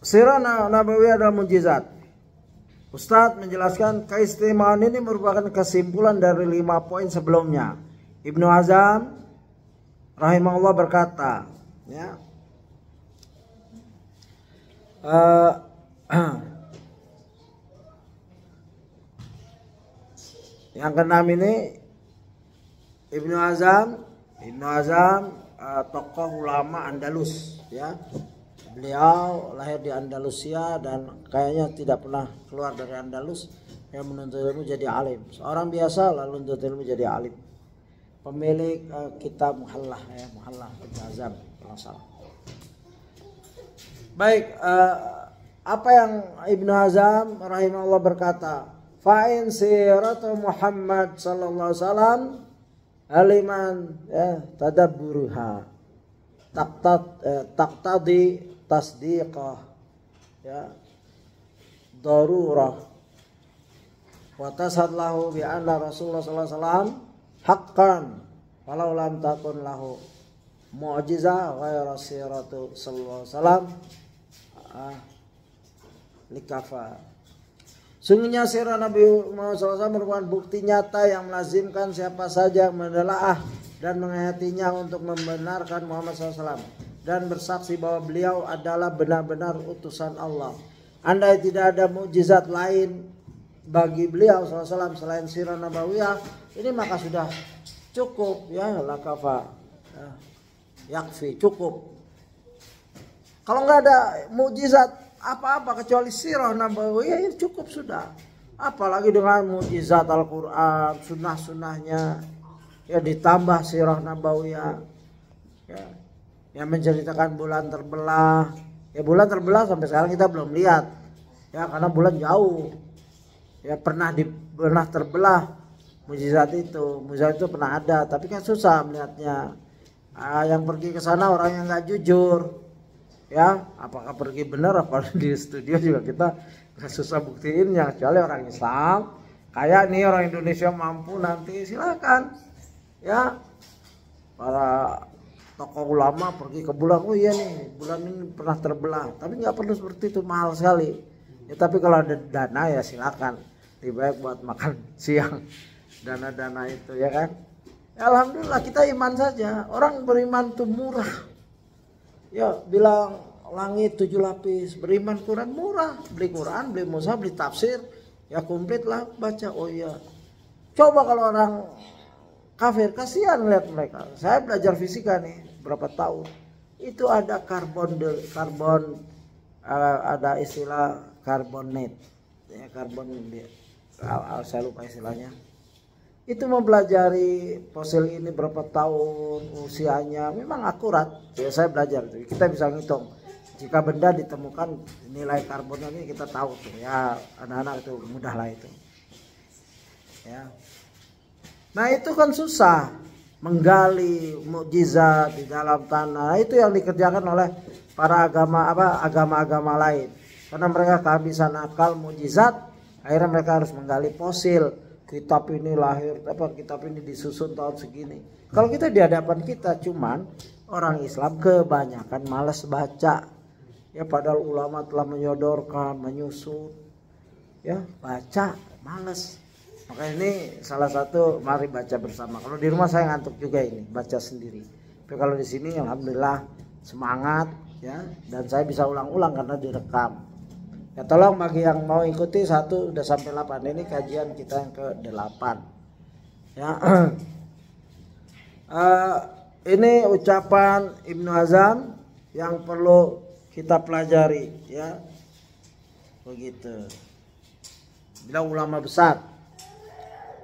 Sirah Nabawiyah adalah mujizat. Ustadz menjelaskan keistimewaan ini merupakan kesimpulan dari 5 poin sebelumnya. Ibnu Hazm rahimahullah berkata, ya, yang keenam ini Ibnu Hazm tokoh ulama Andalus, ya. Beliau lahir di Andalusia dan kayaknya tidak pernah keluar dari Andalus. Yang menuntut ilmu jadi alim. Seorang biasa lalu menuntut ilmu jadi alim. Pemilik kitab Muhallah, ya, Muhallah Ibnu Hazm kalau salah. Baik, apa yang Ibnu Hazm rahimahullah berkata, fa'in siratu Muhammad sallallahu alaihi wasallam aliman, ya, tadabburuha taqtadi tasdiqah, ya, darurah wa tasadlahu bi anna Rasulullah sallallahu alaihi wasallam haqqan walau lam takun lahu mu'jizah ghairu siratu sallallahu alaihi wasallam likafa. Sungguhnya sirah Nabi Muhammad SAW merupakan bukti nyata yang melazimkan siapa saja yang menelaah dan menghayatinya untuk membenarkan Muhammad SAW dan bersaksi bahwa beliau adalah benar-benar utusan Allah. Andai tidak ada mukjizat lain bagi beliau SAW selain sirah Nabawiyah ini, maka sudah cukup, ya, lakafa, yakfi, cukup. Kalau nggak ada mukjizat apa-apa kecuali sirah Nabawiyah, ya cukup sudah. Apalagi dengan mukjizat Al-Quran, sunnah-sunnahnya, ya, ditambah sirah Nabawiyah, ya, yang menceritakan bulan terbelah. Ya, bulan terbelah sampai sekarang kita belum lihat, ya, karena bulan jauh. Ya, pernah terbelah, mukjizat itu pernah ada, tapi kan susah melihatnya. Yang pergi ke sana orang yang nggak jujur, ya, apakah pergi benar apa di studio juga kita nggak susah buktiinnya, kecuali orang Islam kayak nih orang Indonesia mampu, nanti silakan, ya, para tokoh ulama pergi ke bulan, oh iya nih bulan ini pernah terbelah, tapi nggak perlu seperti itu, mahal sekali, ya. Tapi kalau ada dana ya silakan, lebih baik buat makan siang dana-dana itu, ya kan. Ya, alhamdulillah kita iman saja, orang beriman tuh murah, ya, bilang langit 7 lapis, beriman Quran murah, beli Quran, beli mushaf, beli tafsir, ya komplit lah baca. Oh iya, coba kalau orang kafir, kasihan lihat mereka. Saya belajar fisika nih berapa tahun, itu ada ada istilah karbonate, ya, karbon, saya lupa istilahnya. Itu mempelajari fosil ini berapa tahun usianya, memang akurat, ya, saya belajar itu. Kita bisa ngitung jika benda ditemukan nilai karbonnya ini, kita tahu tuh, ya, anak-anak itu mudah lah itu, ya. Nah, itu kan susah menggali mukjizat di dalam tanah. Itu yang dikerjakan oleh para agama-agama lain. Karena mereka kehabisan akal mukjizat, akhirnya mereka harus menggali fosil. Kitab ini kitab ini disusun tahun segini. Kalau kita di hadapan kita cuman orang Islam kebanyakan malas baca. Ya, padahal ulama telah menyodorkan, menyusun. Ya, baca malas. Maka ini salah satu, mari baca bersama. Kalau di rumah saya ngantuk juga ini, baca sendiri. Tapi kalau di sini alhamdulillah semangat, ya, dan saya bisa ulang-ulang karena direkam. Ya, tolong bagi yang mau ikuti 1 udah sampai 8. Ini kajian kita yang ke-8. Ya. Ini ucapan Ibnu Hazm yang perlu kita pelajari, ya. Begitu. Beliau ulama besar.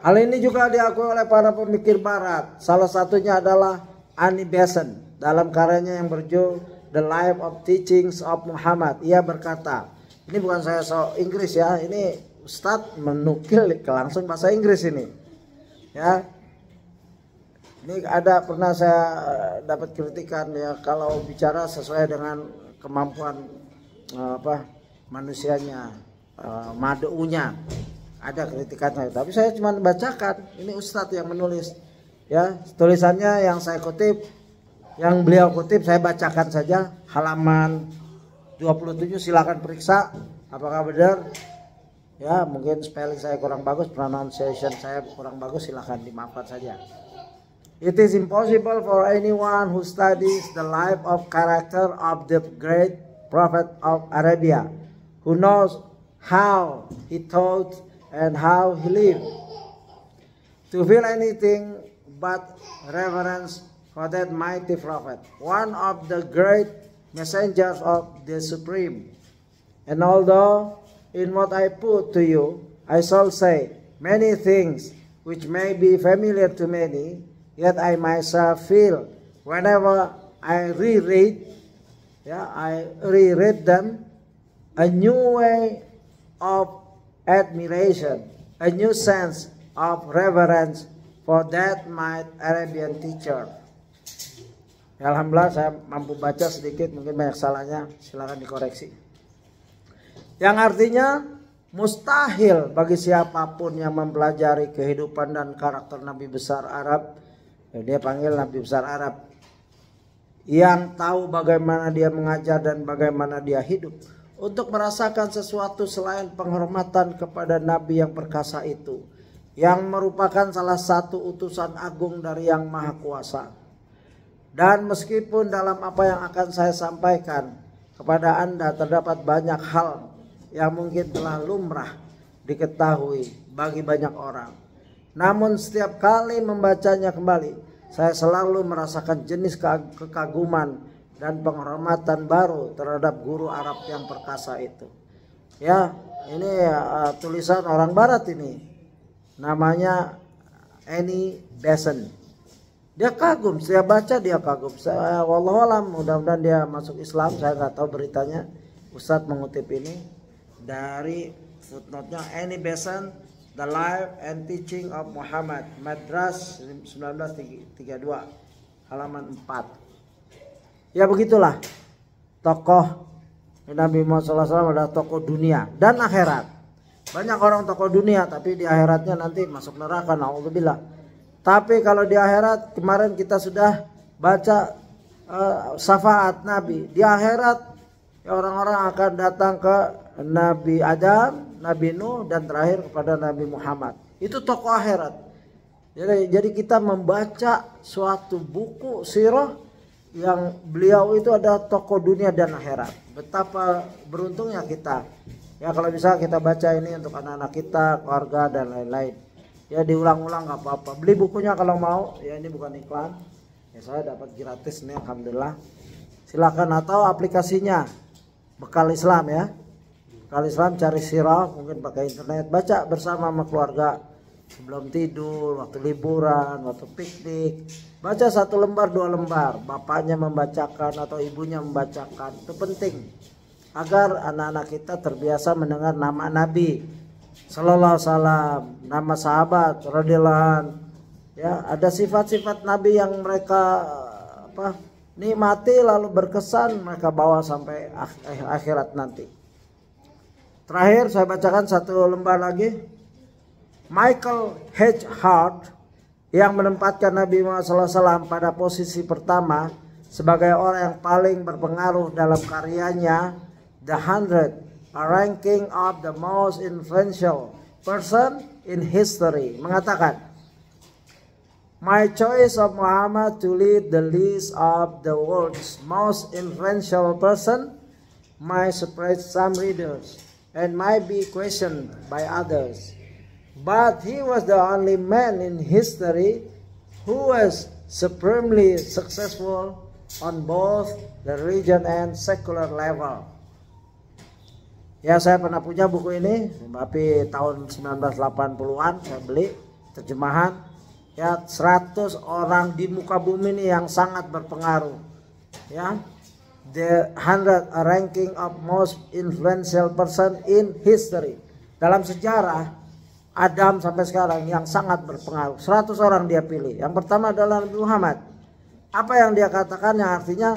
Hal ini juga diakui oleh para pemikir barat. Salah satunya adalah Annie Besant dalam karyanya yang berjudul The Life of Teachings of Muhammad. Ia berkata, ini bukan saya so Inggris, ya, ini Ustadz menukil langsung bahasa Inggris ini, ya. Ini ada pernah saya dapat kritikan ya, kalau bicara sesuai dengan kemampuan manusianya, madu'unya, ada kritikannya. Tapi saya cuma bacakan, ini Ustadz yang menulis ya, tulisannya yang saya kutip, yang beliau kutip saya bacakan saja, halaman 27, silakan periksa apakah benar ya. Mungkin spelling saya kurang bagus, pronunciation saya kurang bagus, silakan dimaafkan saja. It is impossible for anyone who studies the life of character of the great prophet of Arabia, who knows how he thought and how he lived, to feel anything but reverence for that mighty prophet, one of the great messengers of the Supreme. And although in what I put to you, I shall say many things which may be familiar to many, yet I myself feel whenever I reread them, a new way of admiration, a new sense of reverence for that my Arabian teacher. Ya, alhamdulillah saya mampu baca sedikit, mungkin banyak salahnya, silakan dikoreksi. Yang artinya mustahil bagi siapapun yang mempelajari kehidupan dan karakter Nabi besar Arab, dia panggil Nabi besar Arab, yang tahu bagaimana dia mengajar dan bagaimana dia hidup, untuk merasakan sesuatu selain penghormatan kepada Nabi yang perkasa itu, yang merupakan salah satu utusan agung dari Yang Maha Kuasa. Dan meskipun dalam apa yang akan saya sampaikan kepada Anda terdapat banyak hal yang mungkin telah lumrah diketahui bagi banyak orang, namun setiap kali membacanya kembali, saya selalu merasakan jenis kekaguman dan penghormatan baru terhadap guru Arab yang perkasa itu. Ya, ini tulisan orang Barat ini, namanya Annie Besant. Dia kagum, saya baca dia kagum. Saya wallahualam, mudah-mudahan dia masuk Islam, saya nggak tahu beritanya. Ustadz mengutip ini dari footnote-nya, Annie Besant, The Life and Teaching of Muhammad, Madras 1932, halaman 4. Ya begitulah, tokoh Nabi Muhammad SAW adalah tokoh dunia dan akhirat. Banyak orang tokoh dunia tapi di akhiratnya nanti masuk neraka, na'udzubillah. Tapi kalau di akhirat, kemarin kita sudah baca syafaat Nabi. Di akhirat ya, orang-orang akan datang ke Nabi Adam, Nabi Nuh, dan terakhir kepada Nabi Muhammad. Itu tokoh akhirat. Jadi kita membaca suatu buku sirah yang beliau itu ada tokoh dunia dan akhirat. Betapa beruntungnya kita. Ya kalau bisa kita baca ini untuk anak-anak kita, keluarga, dan lain-lain. Ya diulang-ulang nggak apa-apa. Beli bukunya kalau mau. Ya ini bukan iklan. Ya saya dapat gratis nih, alhamdulillah. Silakan, atau aplikasinya Bekal Islam ya. Bekal Islam, cari sirah, mungkin pakai internet, baca bersama sama keluarga sebelum tidur, waktu liburan, waktu piknik. Baca 1 lembar 2 lembar. Bapaknya membacakan atau ibunya membacakan. Itu penting agar anak-anak kita terbiasa mendengar nama Nabi Sallallahu Alaihi Wasallam, nama sahabat radhiyallahu anhu. Ya, ada sifat-sifat Nabi yang mereka nikmati lalu berkesan, mereka bawa sampai akhirat nanti. Terakhir saya bacakan 1 lembar lagi. Michael H. Hart yang menempatkan Nabi Muhammad SAW pada posisi pertama sebagai orang yang paling berpengaruh dalam karyanya The 100, a ranking of the most influential person in history, mengatakan, my choice of Muhammad to lead the list of the world's most influential person might surprise some readers and might be questioned by others. But he was the only man in history who was supremely successful on both the religion and secular level. Ya saya pernah punya buku ini, tapi tahun 1980-an saya beli terjemahan. Ya 100 orang di muka bumi ini yang sangat berpengaruh. Ya, The 100 ranking of most influential person in history. Dalam sejarah Adam sampai sekarang yang sangat berpengaruh. 100 orang dia pilih. Yang pertama adalah Nabi Muhammad. Apa yang dia katakan yang artinya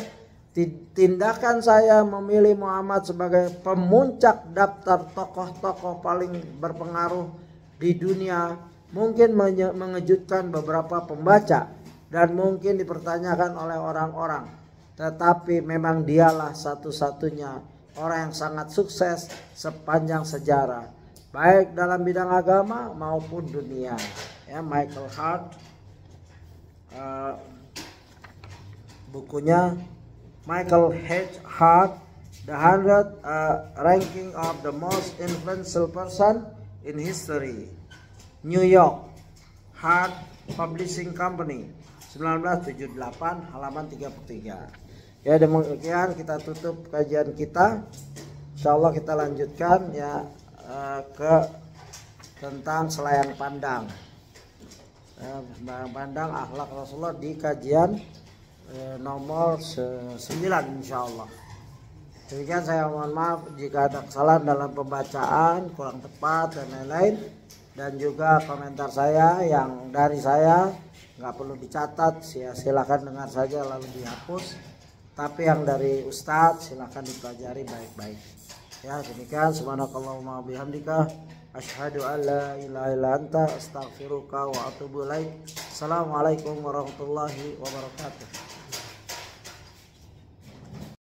tindakan saya memilih Muhammad sebagai pemuncak daftar tokoh-tokoh paling berpengaruh di dunia mungkin mengejutkan beberapa pembaca dan mungkin dipertanyakan oleh orang-orang. Tetapi memang dialah satu-satunya orang yang sangat sukses sepanjang sejarah, baik dalam bidang agama maupun dunia. Ya, Michael Hart, bukunya Michael H. Hart, The 100 Ranking of the Most Influential Person in History, New York, Hart Publishing Company, 1978, halaman 33. Ya, demikian kita tutup kajian kita. Insyaallah kita lanjutkan ya ke tentang selayang pandang. Pandang akhlak Rasulullah di kajian nomor 9 insyaallah. Demikian, saya mohon maaf jika ada kesalahan dalam pembacaan, kurang tepat dan lain-lain, dan juga komentar saya yang dari saya nggak perlu dicatat, silakan dengar saja lalu dihapus. Tapi yang dari Ustadz silakan dipelajari baik-baik. Ya, demikian. Subhanakallahumma bihamdika asyhadu an la ilaha illa anta astaghfiruka wa atubu ilaik. Assalamualaikum warahmatullahi wabarakatuh.